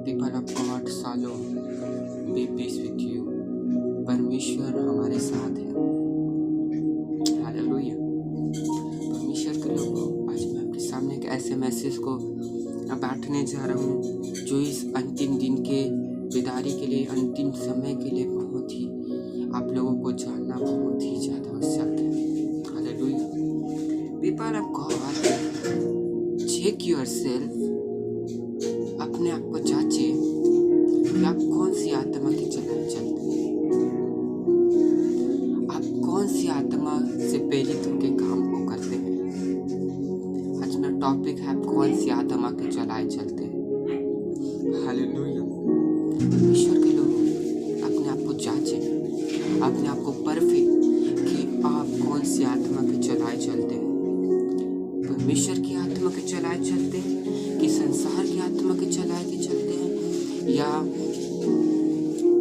People of God, Shalom, be peace with you. परमेश्वर हमारे साथ है। हालेलुया। परमेश्वर के लोगों, आज मैं आपके सामने एक ऐसे मैसेज को बांटने जा रहा हूँ जो इस अंतिम दिन के बेदारी के लिए, अंतिम समय के लिए बहुत ही आप लोगों को जानना बहुत ही ज़्यादा आवश्यक है। Hallelujah. People of God, check yourself, अपने आप को जांचे कि आप कौन सी आत्मा की चलाए चलते हैं। आप कौन सी आत्मा से प्रेरित होकर काम को करते हैं। आज मेरा टॉपिक है, आप कौन सी आत्मा के चलाए चलते हैं। हालेलुया। ईश्वर के लोग अपने आप को जांचे, अपने आप को परखे कि आप कौन सी आत्मा के चलाए चलते हैं। परमेश्वर की आत्मा के चलाए चलते हैं कि संसार की आत्मा के चलाए के चलते हैं या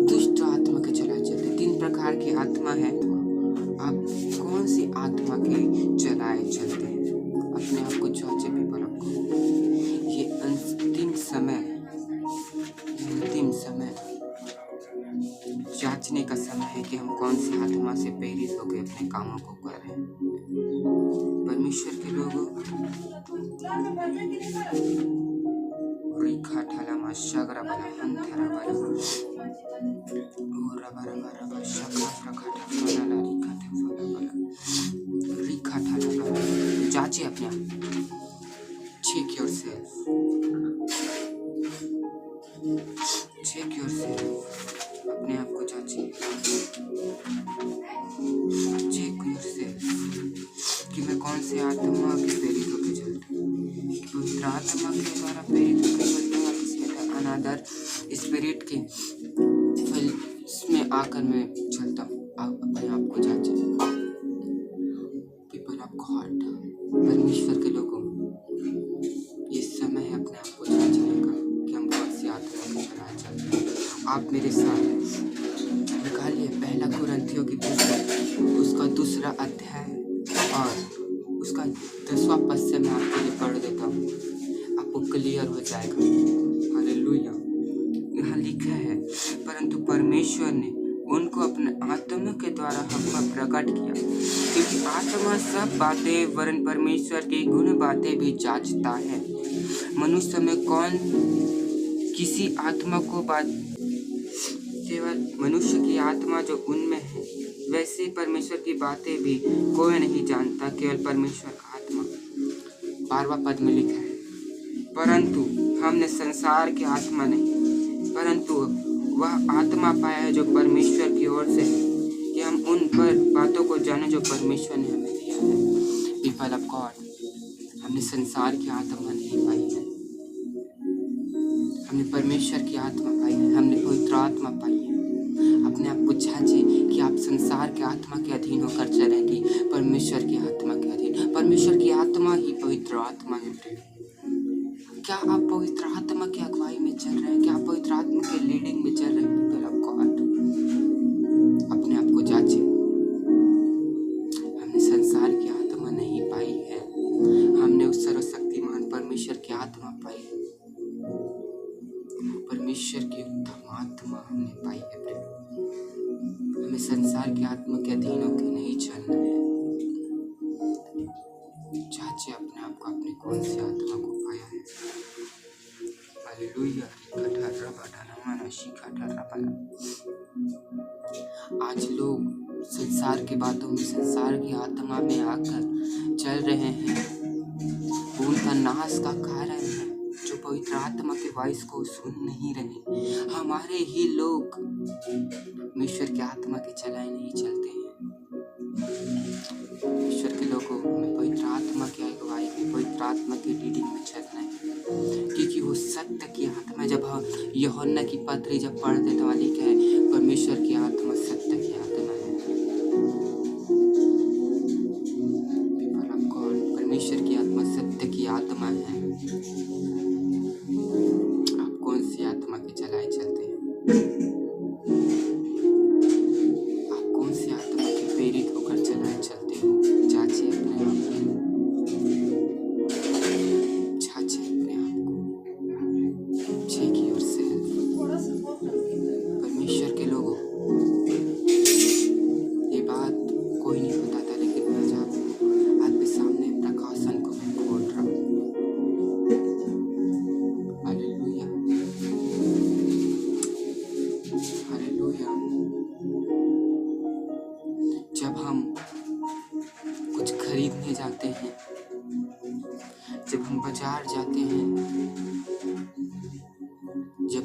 दुष्ट आत्मा के चलाए चलते हैं। 3 प्रकार की आत्मा है। आप कौन सी आत्मा के चलाए चलते हैं। अपने आप को जांचे पीपल आपको। ये अंतिम समय जांचने का समय है कि हम कौन सी आत्मा से प्रेरित होकर अपने कामों को कर रहे हैं। परमेश्वर के लोगों, रिखा ठाला माशागरा बला हंथरा बला और रबा रबा रबा शका प्रखा ठाला ला रिखा ठाला बला रिखा ठाला बला। जांचिए अपने आप। Check yourself, check yourself. अपने आप को जांचिए। चेक योरसेल्फ कि मैं कौन से आत्मा के प्रेरित होकर चलता हूँ। पवित्र आत्मा के द्वारा प्रेरित होकर चलता हूँ, किसी अनादर स्पिरिट के में आकर मैं चलता हूँ। आप अपने आप को जांचें। पीपल ऑफ गॉड, परमेश्वर के लोगों, ये समय है अपने आप को जांचने का कि हम कौन सी आत्मा के चलाए चलते हैं। आप मेरे साथ निकालिए 1 कुरिन्थियों की पुस्तक, उसका 2 अध्याय और उसका 10वां पद से मैं आपके लिए पढ़ देता हूँ, आपको क्लियर हो जाएगा। हालेलुया। यहाँ लिखा है, परंतु परमेश्वर ने उनको अपने आत्मा के द्वारा हमको प्रकट किया, क्योंकि आत्मा सब बातें वरन परमेश्वर की गुण बातें भी जांचता है। मनुष्य में कौन किसी आत्मा को बात, केवल मनुष्य की आत्मा जो उनमें है, वैसे परमेश्वर की बातें भी कोई नहीं जानता, केवल परमेश्वर का आत्मा। 12वां पद में लिखा है, परंतु हमने संसार की आत्मा नहीं, परंतु वह आत्मा पाया है जो परमेश्वर की ओर से है, कि हम उन पर बातों को जाने जो परमेश्वर ने हमें दिया है। पीपल ऑफ गॉड, हमने संसार की आत्मा नहीं पाई है, हमने परमेश्वर की आत्मा पाई है, हमने पवित्र आत्मा पाई है। अपने आप को जांचिए कि आप संसार के आत्मा के अधीन होकर चलेंगी, परमेश्वर की आत्मा के अधीन। परमेश्वर की आत्मा ही पवित्र आत्मा है। क्या आप पवित्र आत्मा की अगुवाई में चल रहे हैं? क्या आप पवित्र आत्मा के लीडिंग में चल रहे हैं? पीपल ऑफ गॉड, अपने आप को जांचिए। हमने संसार की आत्मा नहीं पाई है, हमने उस सर्वशक्तिमान परमेश्वर की आत्मा पाई है। परमेश्वर की उत्तम आत्मा हमने पाई है। हमें संसार की आत्मा के अधीन होकर नहीं चलना है। जांचिए अपने आप को, अपने कौन सी आत्मा को पाया है। हालेलुया। आज लोग संसार की बातों में, संसार की आत्मा में आकर चल रहे हैं, वो उनका नाश का कारण है, जो पवित्र आत्मा के वॉइस को सुन नहीं रहे। हमारे ही लोग परमेश्वर की आत्मा के चलाए नहीं चलते हैं। ईश्वर के लोगों में पवित्र आत्मा की अगुवाई में, पवित्र आत्मा की लीडिंग में चलना है, क्योंकि वो सत्य की आत्मा। जब यूहन्ना की पत्री जब पढ़ते तो लिखा है, परमेश्वर की आत्मा सत्य की आत्मा है। पीपल ऑफ गॉड, परमेश्वर की आत्मा सत्य की आत्मा है। आप कौन सी आत्मा के चलाए चलते हैं? आप कौन सी आत्मा के प्रेरित होकर चलाए चलते हो? जांचिए अपने आप को, जांचिए अपने आप को। Check yourself.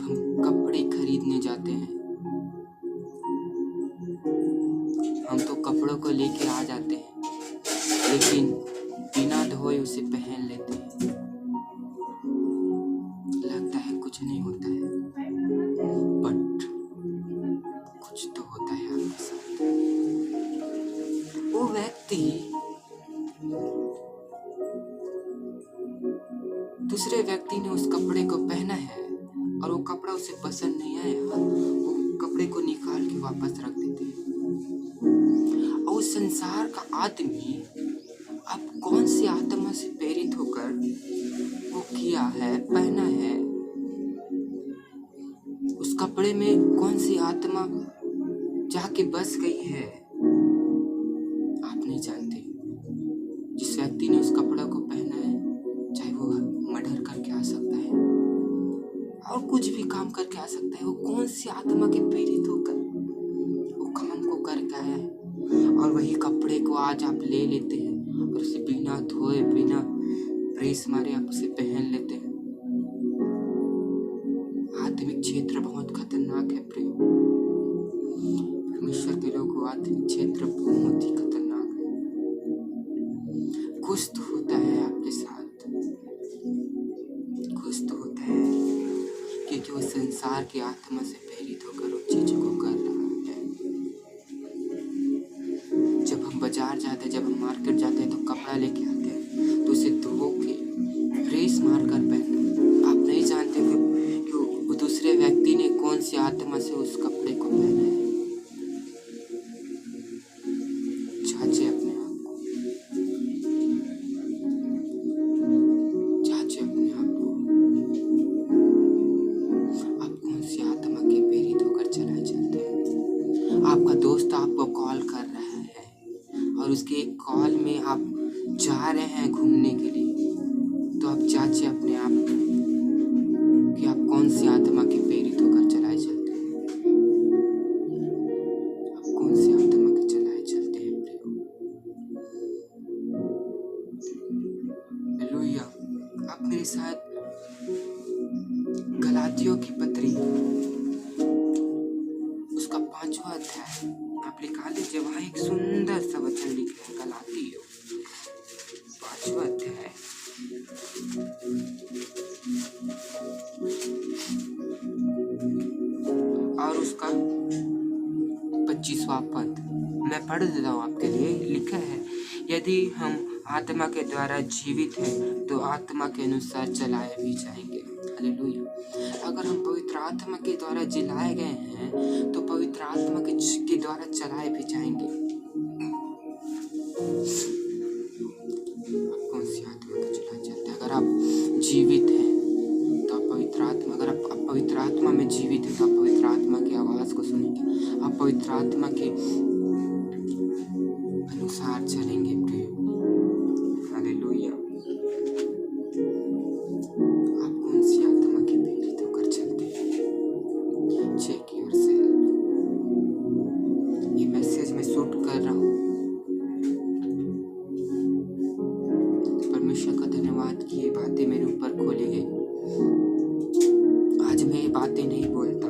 हम कपड़े खरीदने जाते हैं, हम तो कपड़ों को लेके आ जाते हैं, लेकिन बिना धोए उसे पहन लेते हैं। लगता है कुछ नहीं होता है, बट कुछ तो होता है आपके साथ। वो व्यक्ति दूसरे व्यक्ति ने उस कपड़े को पहना है और वो कपड़ा उसे पसंद नहीं आया, वो कपड़े को निकाल के वापस रख देते हैं। और उस संसार का आदमी अब कौन सी आत्मा से प्रेरित होकर वो किया है, पहना है, उस कपड़े में कौन सी आत्मा जाके बस गई है, आप नहीं जानते। जिस व्यक्ति ने उस कपड़ा को पहना है, चाहे वो मर्डर करके आ सकता है और कुछ भी काम करके आ सकता है, वो कौन सी आत्मा के प्रेरित होकर वो काम को करके आया है, और वही कपड़े को आज आप ले लेते हैं और उसे बिना धोए, बिना प्रेस मारे आप उसे पहन लेते हैं। आत्मिक क्षेत्र बहुत खतरनाक है प्रिय। परमेश्वर के लोगों, आत्मिक क्षेत्र बहुत ही खतरनाक है। कुछ तो होता है आपके साथ, कुछ तो होता है, क्योंकि वो संसार की आत्मा से प्रेरित होकर उन चीजों को कर रहा है। जब हम बाजार जाते हैं, जब हम मार्केट जाते हैं, तो कपड़ा लेके आते हैं, तो उसे धो के प्रेस मार कर पहनना। आप नहीं जानते कि वो दूसरे व्यक्ति ने कौन सी आत्मा से उस कपड़े को पहना है। जांचे अपने आप को, जांचे अपने आप को, आप कौन सी आत्मा के प्रेरित होकर चलाए चलते हैं। आपका दोस्त आपको कॉल कर रहा है और उसके एक कॉल में आप जा रहे हैं घूमने के लिए, तो आप जांचे अपने आप को कि आप कौन सी आत्मा के प्रेरित होकर चलाए चलते हैं। आप कौन सी आत्मा के चलाए चलते हैं प्रियो। हालेलुया। आप मेरे साथ गलातियों की पत्री उसका 5वां अध्याय आप लिखा लीजिए। वहाँ एक सुंदर सा वचन लिखा है, गलातियों 5वां अध्याय और उसका 25वां पद मैं पढ़ देता हूँ आपके लिए। लिखा है, यदि हम आत्मा के द्वारा जीवित हैं तो आत्मा के अनुसार चलाए भी जाएंगे। हालेलुया। अगर हम पवित्र आत्मा के द्वारा जिलाए गए हैं तो पवित्र आत्मा के द्वारा चलाए भी जाएंगे। आप कौन सी आत्मा के चलाए चलते हैं? अगर आप जीवित हैं तो आप पवित्र आत्मा, अगर आप पवित्र आत्मा में जीवित हैं तो आप पवित्र आत्मा की आवाज को सुनेंगे, आप पवित्र आत्मा के अनुसार चलेंगे प्रिय। हालेलुया। आप कौन सी आत्मा के प्रेरित होकर चलते हैं? Check yourself. ये मैसेज मैं शूट कर रहा हूँ, परमेश्वर का धन्यवाद कि ये बातें मेरे ऊपर खोली गई। आज मैं ये बातें नहीं बोलता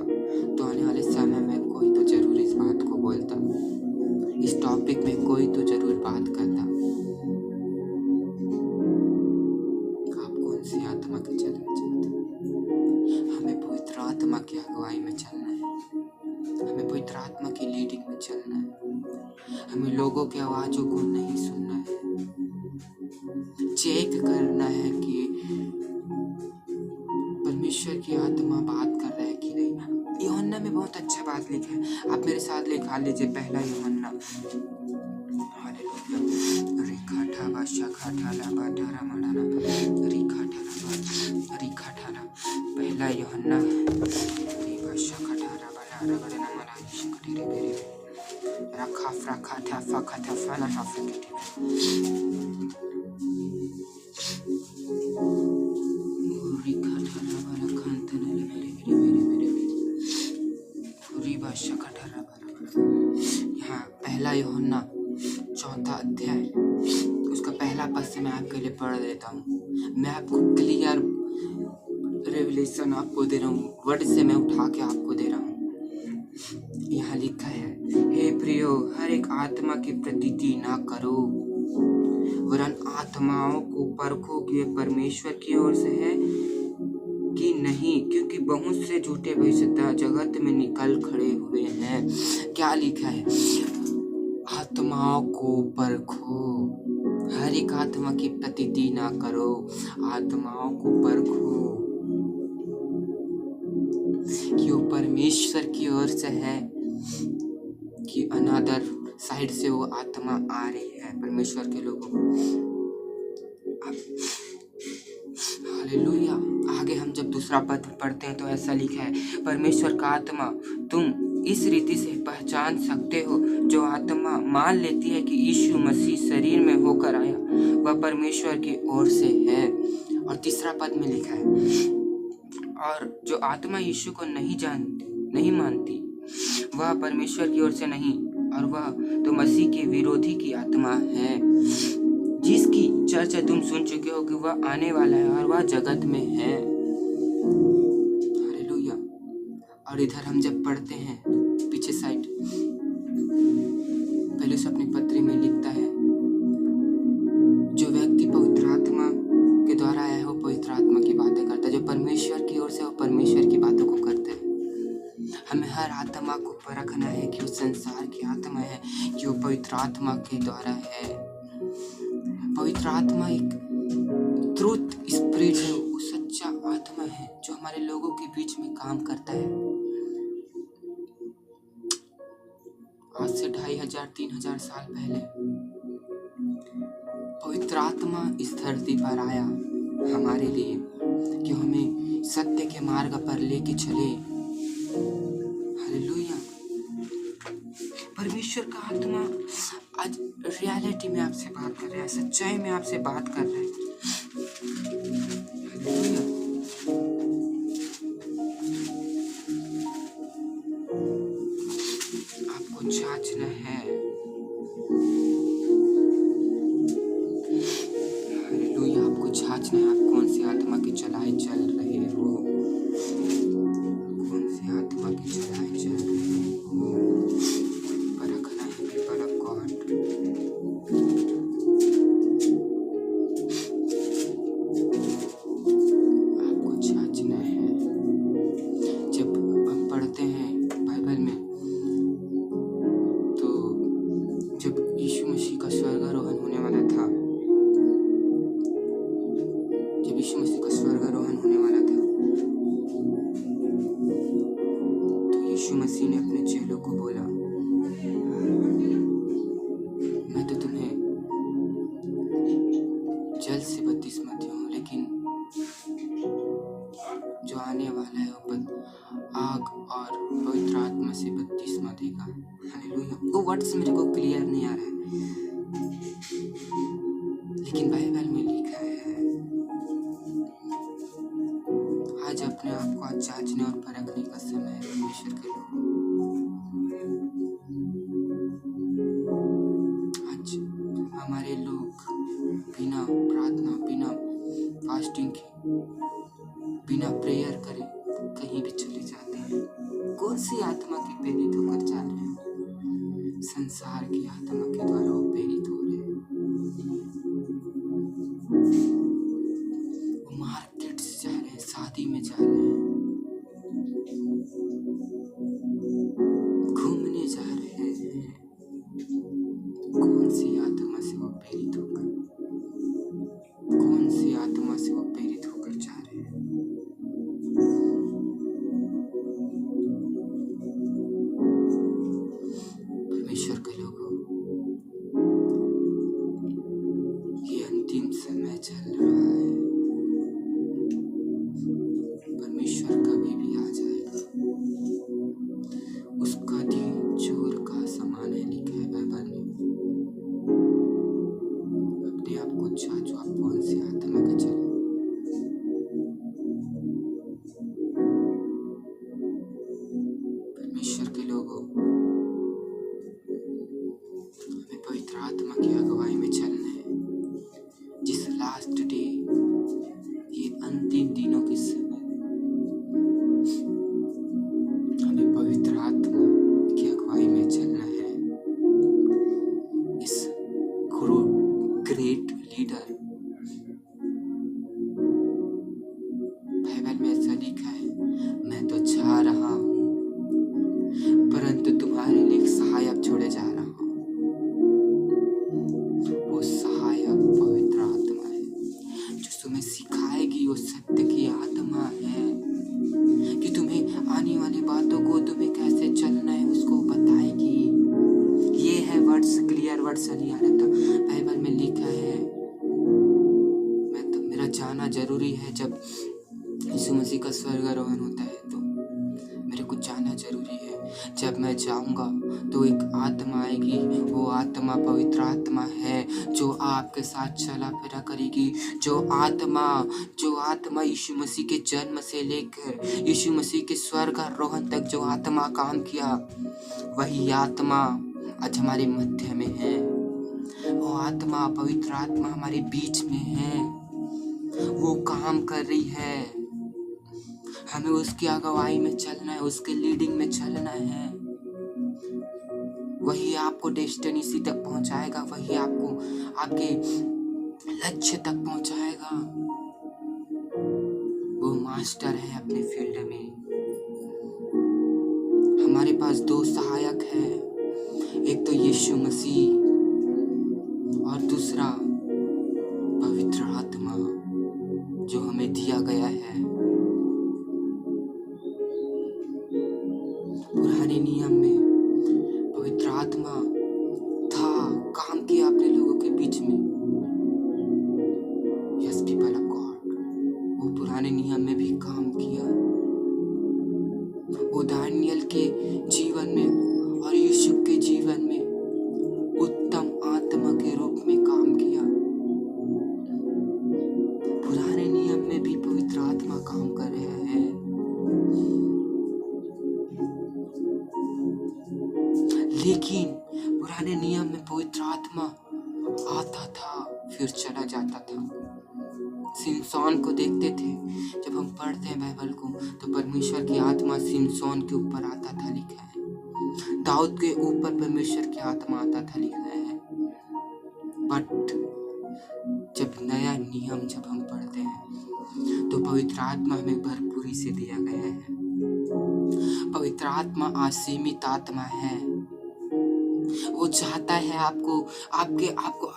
तो आने वाले समय में कोई तो जरूर इस बात को बोलता, इस टॉपिक में कोई तो जरूर बात करता। आप कौन सी आत्मा के चलना चाहते हैं? हमें पवित्र आत्मा की अगुवाई में चलना है, हमें पवित्र आत्मा की लीडिंग में चलना है, हमें लोगों की आवाज़ों को नहीं सुनना है, चेक करना है कि परमेश्वर की आत्मा बात कर रहा है कि नहीं। यूहन्ना में बहुत अच्छा बात लिखा है, आप मेरे साथ लिखा लीजिए। पहला यूहन्ना, हालेलुया, रिखा ठावा शाखा ठाला बाठारा मडाना रिखा ठाला रिखा ठाला। पहला यूहन्ना रिखा शाखा ठारा बाठारा बडना मला शाखा रे बेरे रखा फ्रखा था फखा था फना हफके रिखा ठाला बारा खानतन रे बेरे बेरे बेरे रिबा शाखा ठारा बारा। यहाँ पहला यूहन्ना 4वां अध्याय उसका पहला पद से मैं आपके लिए पढ़ देता हूँ। मैं आपको क्लियर रेवलेशन रेवलेशन आपको दे रहा हूँ, वर्ड से मैं उठा के आपको दे रहा हूँ। यहाँ लिखा है, हे प्रियो, हर एक आत्मा की प्रतीति ना करो, वरन आत्माओं को परखो कि वे परमेश्वर की ओर से है कि नहीं, क्योंकि बहुत से झूठे भविष्यद्वक्ता जगत में निकल खड़े हुए हैं। क्या लिखा है? आत्माओं को परखो, हर एक आत्मा की प्रतीति ना करो, आत्माओं को परखो कि वो परमेश्वर की ओर से है कि अनदर साइड से वो आत्मा आ रही है परमेश्वर के लोगों को। हालेलुया। आगे हम जब दूसरा पद पढ़ते हैं तो ऐसा लिखा है, परमेश्वर का आत्मा तुम इस रीति से पहचान सकते हो, जो आत्मा मान लेती है कि यीशु मसीह शरीर में होकर आया वह परमेश्वर की ओर से है। और तीसरा पद में लिखा है, और जो आत्मा यीशु को नहीं मानती वह परमेश्वर की ओर से नहीं, और वह तो मसीह के विरोधी की आत्मा है, जिसकी चर्चा तुम सुन चुके हो कि वह आने वाला है और वह जगत में है। हालेलुया। और इधर हम जब पढ़ते हैं पीछे साइड, पहले से अपनी पत्री में लिखता है, जो व्यक्ति पवित्र आत्मा के द्वारा आया है वो पवित्र आत्मा की बातें करता है, जो परमेश्वर की ओर से वो परमेश्वर की बातों को करता है। हमें हर आत्मा को परखना है कि वो संसार की आत्मा है कि वो पवित्र आत्मा के द्वारा है। पवित्र आत्मा एक ट्रूथ स्पिरिट है, वो सच्चा आत्मा है जो हमारे लोगों के बीच में काम करता है। आज से 2500-3000 साल पहले पवित्र आत्मा इस धरती पर आया हमारे लिए कि हमें सत्य के मार्ग पर लेके चले। हालेलुया। परमेश्वर का आत्मा आज रियलिटी में आपसे बात कर रहा है, सच्चाई में आपसे बात कर रहा है। हालेलुया। आपको जांचना है। हालेलुया। आपको जांचना है, आप कौन सी आत्मा की चलाई चल रहे हो, कौन सी आत्मा की चलाई चल रहे हो, परखना है पीपल ऑफ गॉड। आपको जांचना है। जब हम पढ़ते हैं बाइबल में तो जब यीशु मसीह का स्वर्गारोहण होने वाला था, जब यीशु मसीह का स्वर्गारोहण होने वाला था तो यीशु मसीह ने अपने चेलों को बोला, मैं तो तुम्हें जल से बपतिस्मा दूं, लेकिन जो आने वाला है वो आग और पवित्र आत्मा से बपतिस्मा देगा। हालेलुया। वो वर्ड्स मेरे को क्लियर नहीं आ रहा है, लेकिन बाइबल में लिखा है। आज अपने आप को आज जांचने और परखने का समय है परमेश्वर के लोगों। आज हमारे लोग बिना प्रार्थना, बिना फास्टिंग के, बिना प्रेयर करे कहीं भी चले जाते हैं। कौन सी आत्मा के प्रेरित होकर जा रहे हैं? संसार की आत्मा के द्वारा वो प्रेरित हो रहे हैं। वो मार्केट से जा रहे हैं, शादी में जा रहे हैं, घूमने जा रहे हैं। कौन सी आत्मा से वो प्रेरित होकर, कौन सी आत्मा से वो प्रेरित होकर जा रहे हैं? वर्ड सा नहीं आ रहा था। बाइबल में लिखा है मेरा जाना जरूरी है। जब यीशु मसीह का स्वर्गारोहण होता है तो मेरे को जाना जरूरी है। जब मैं जाऊंगा तो एक आत्मा आएगी, वो आत्मा पवित्र आत्मा है जो आपके साथ चला फिरा करेगी। जो आत्मा यीशु मसीह के जन्म से लेकर यीशु मसीह के स्वर्गारोहण तक जो आत्मा काम किया, वही आत्मा आज हमारे मध्य में है। वो आत्मा पवित्र आत्मा हमारे बीच में है, वो काम कर रही है। हमें उसकी अगुवाई में चलना है, उसके लीडिंग में चलना है। वही आपको डेस्टिनी तक पहुंचाएगा, वही आपको आपके लक्ष्य तक पहुंचाएगा। वो मास्टर है अपने फील्ड में। हमारे पास दो सहायक है, एक तो यीशु मसीह और दूसरा पवित्र आत्मा जो हमें दिया गया है। पुराने नियम में पवित्र आत्मा था, काम किया अपने लोगों के बीच में। यस पीपल ऑफ गॉड, वो पुराने नियम में भी काम किया। वो दानियल के जीवन में और यूसुफ के जीवन में उत्तम आत्मा के रूप में काम किया। पुराने नियम में भी पवित्र आत्मा काम कर रहा है। लेकिन पुराने नियम में पवित्र आत्मा आता था फिर चला जाता था। सिमसोन को देखते थे, जब हम पढ़ते हैं बाइबल को तो परमेश्वर की आत्मा सिमसोन के ऊपर आता था, लिखा है। दाऊद के ऊपर परमेश्वर की आत्मा आता था, लिखा है। बट जब नया नियम जब हम पढ़ते हैं तो पवित्र आत्मा हमें भरपूरी से दिया गया है। पवित्र आत्मा असीमित आत्मा है। वो चाहता है आपको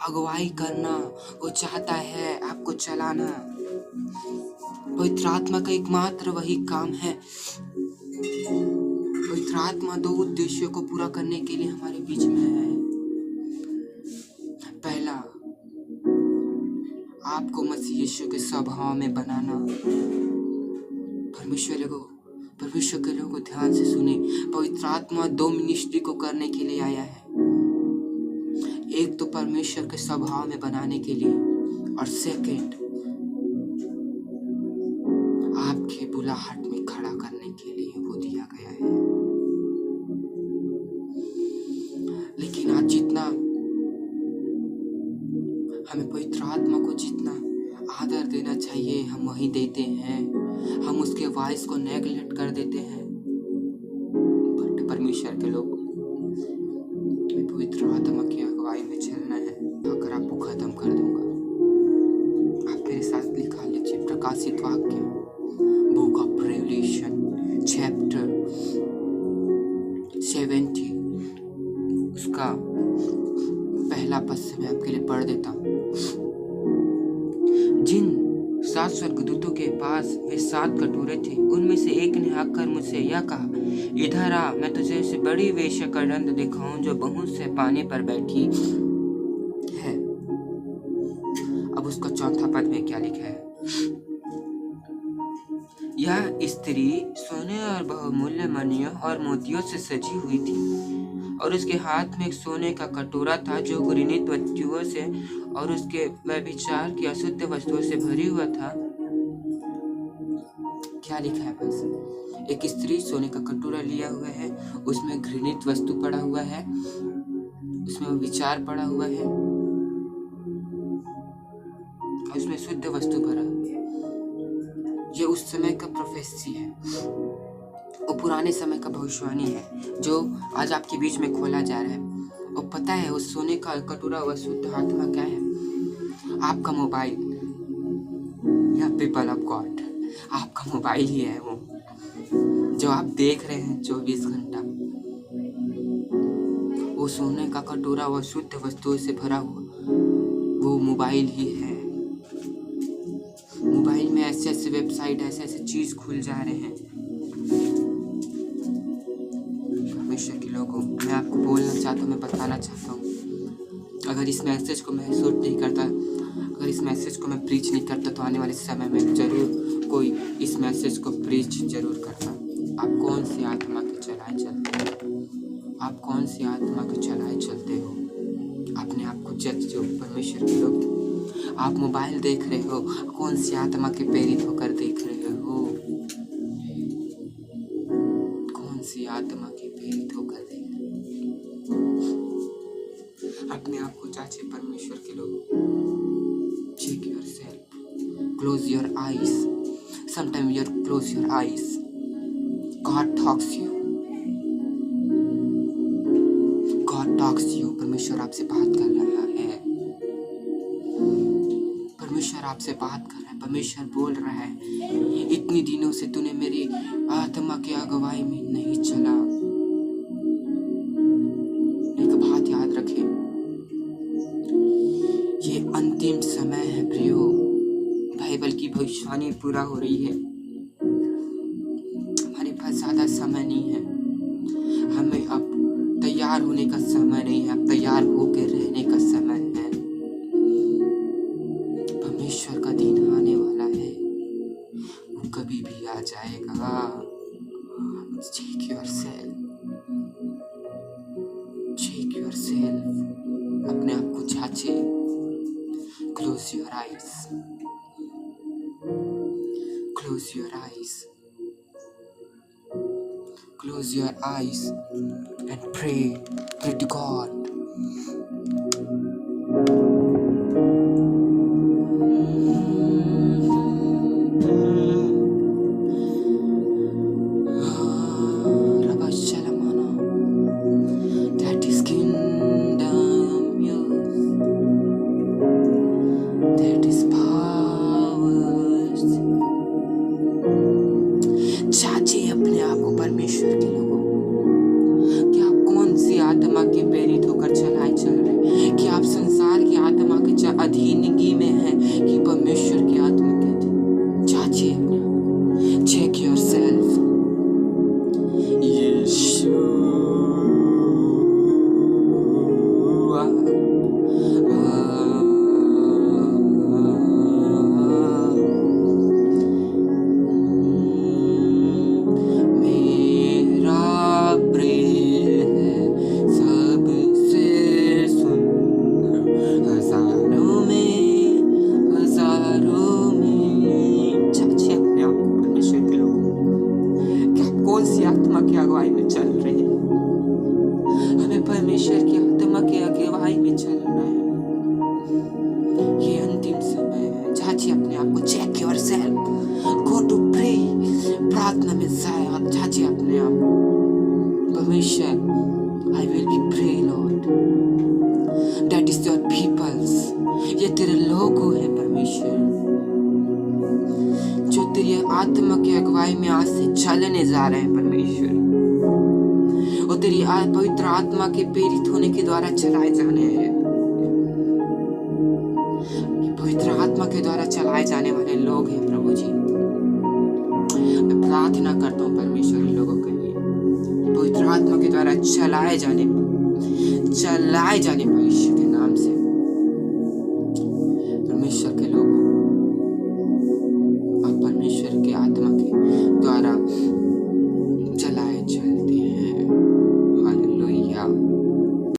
अगुवाई करना, वो चाहता है आपको चलाना। पवित्र आत्मा का एकमात्र वही काम है। पवित्र आत्मा दो उद्देश्यों को पूरा करने के लिए हमारे बीच में है। पहला, आपको मसीह यीशु के स्वभाव में बनाना। परमेश्वर के लोगों को ध्यान से सुने। पवित्र आत्मा दो मिनिस्ट्री को करने के लिए आया है। एक तो परमेश्वर के स्वभाव में बनाने के लिए, और सेकंड आपके बुलाहट में खड़ा करने के लिए वो दिया गया है। लेकिन आज जितना हमें पवित्र आत्मा को जितना आदर देना चाहिए हम वही देते हैं। हम उसके वॉइस को नेगलेक्ट कर देते हैं। बट परमेश्वर के लोग पवित्र आत्मा की अगुवाई में चलना है। अगर आपको खत्म कर दूंगा, आप मेरे साथ लिखा लीजिए प्रकाशित वाक्य, बुक ऑफ रेवलेशन चैप्टर 70, उसका पहला पद से मैं आपके लिए पढ़ देता हूँ। जिन 7 स्वर्गदूतों के पास वे 7 कटोरे थे, उनमें से एक ने आकर मुझसे यह कहा, इधर आ, मैं तुझे से बड़ी वेश्या का दंड दिखाऊं जो बहुत से पानी पर बैठी है। अब उसका चौथा पद में क्या लिखा है? यह स्त्री सोने और बहुमूल्य मणियों और मोतियों से सजी हुई थी, और उसके हाथ में एक सोने का कटोरा था जो घृणित वस्तुओं से और उसके व्यभिचार की अशुद्ध वस्तुओं से भरी हुआ था। क्या लिखा है? बस एक स्त्री सोने का कटोरा लिया हुआ है, उसमें घृणित वस्तु पड़ा हुआ है, उसमें विचार पड़ा हुआ है, उसमें शुद्ध वस्तु भरा हुआ है। ये उस समय का प्रोफेसी है, वो पुराने समय का भविष्यवाणी है जो आज आपके बीच में खोला जा रहा है। और पता है उस सोने का कटोरा हुआ शुद्ध आत्मा क्या है? आपका मोबाइल या पीपल ऑफ गॉड, आपका मोबाइल ही है वो जो आप देख रहे हैं 24 घंटा। वो सोने का कटोरा वो शुद्ध वस्तुओं से भरा हुआ वो मोबाइल ही है। मोबाइल में ऐसे ऐसे वेबसाइट, ऐसे ऐसे चीज खुल जा रहे हैं। परमेश्वर के लोगों, मैं आपको बोलना चाहता हूँ, मैं बताना चाहता हूँ, अगर इस मैसेज को मैं शूट नहीं करता, अगर इस मैसेज को मैं प्रीच नहीं करता, तो आने वाले समय में ज़रूर कोई इस मैसेज को प्रीच ज़रूर करता। आप कौन सी आत्मा के चलाए चलते हो? आप कौन सी आत्मा के चलाए चलते हो? अपने आप को जज जो परमेश्वर के लोग। आप मोबाइल देख रहे हो, कौन सी आत्मा के प्रेरित होकर देख रहे हो? कौन सी आत्मा के प्रेरित होकर देख रहे हो? अपने आप को जांचे परमेश्वर के लोग। Check yourself, close your eyes. Sometime you close your eyes, God talks you, God talks you. परमेश्वर आपसे बात कर रहा है, परमेश्वर आपसे बात कर रहा है, परमेश्वर बोल रहा है, इतनी दिनों से तूने मेरी आत्मा की अगुवाई में नहीं चला। एक बात याद रखे, ये अंतिम समय है प्रियो। बाइबल की भविष्यवाणी पूरा हो रही है। हमारे पास ज्यादा समय नहीं है, हमें अब तैयार होने का समय नहीं है, अब तैयार होकर रहने का समय है। परमेश्वर का दिन आने वाला है, वो कभी भी आ जाएगा। Check yourself, check yourself. अपने आप को जांचे। Close your eyes, close your eyes, close your eyes and pray to God. That is kingdom yours, that is powers. चाचिए अपने आप को परमेश्वर के लोगों, कि आप कौन सी आत्मा के प्रेरित होकर चलाए चल रहे हैं? कि आप संसार की आत्मा के अधीनगी में हैं कि परमेश्वर की आत्मा के अधीन? जांचिए अपने आप, चेक योरसेल्फ। यीशु आत्मा की अगुवाई में चल रहे हैं। हमें परमेश्वर की आत्मा की अगुवाई में चलना है। ये अंतिम समय है। जांचिए अपने आप को, check yourself, go to pray. प्रार्थना में जाए आप, जांचिए अपने आप को। परमेश्वर, I will be pray lord, that is your peoples. ये तेरे लोगों है परमेश्वर, जो तेरी आत्मा की अगुवाई में आज से चलने जा रहे हैं परमेश्वर। और तेरी पवित्र आत्मा के प्रेरित होने के द्वारा चलाए जाने हैं। पवित्र आत्मा के द्वारा चलाए जाने वाले लोग हैं प्रभु जी। मैं प्रार्थना करता हूँ परमेश्वर इन लोगों के लिए, पवित्र आत्मा के द्वारा चलाए जाने परमेश्वर के नाम से। परमेश्वर के लोग परमेश्वर के आत्मा के द्वारा चलाए चलते हैं। हालेलुया।